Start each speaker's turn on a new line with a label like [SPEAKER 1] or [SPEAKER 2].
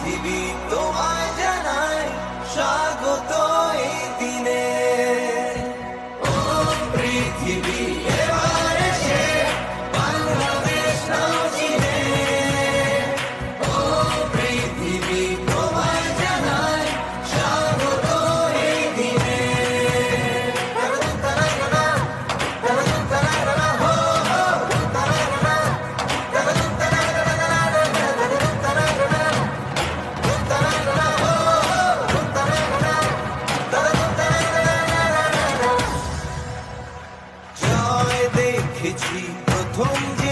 [SPEAKER 1] পৃথিবী তোমায় জানায় স্বাগত এই দিনে। ও পৃথিবী এবার এসে বাংলাদেশ নাও চিনে। ও পৃথিবী তোমায় জানায় স্বাগত এই দিনে। জয় দেখেছি প্রথম যে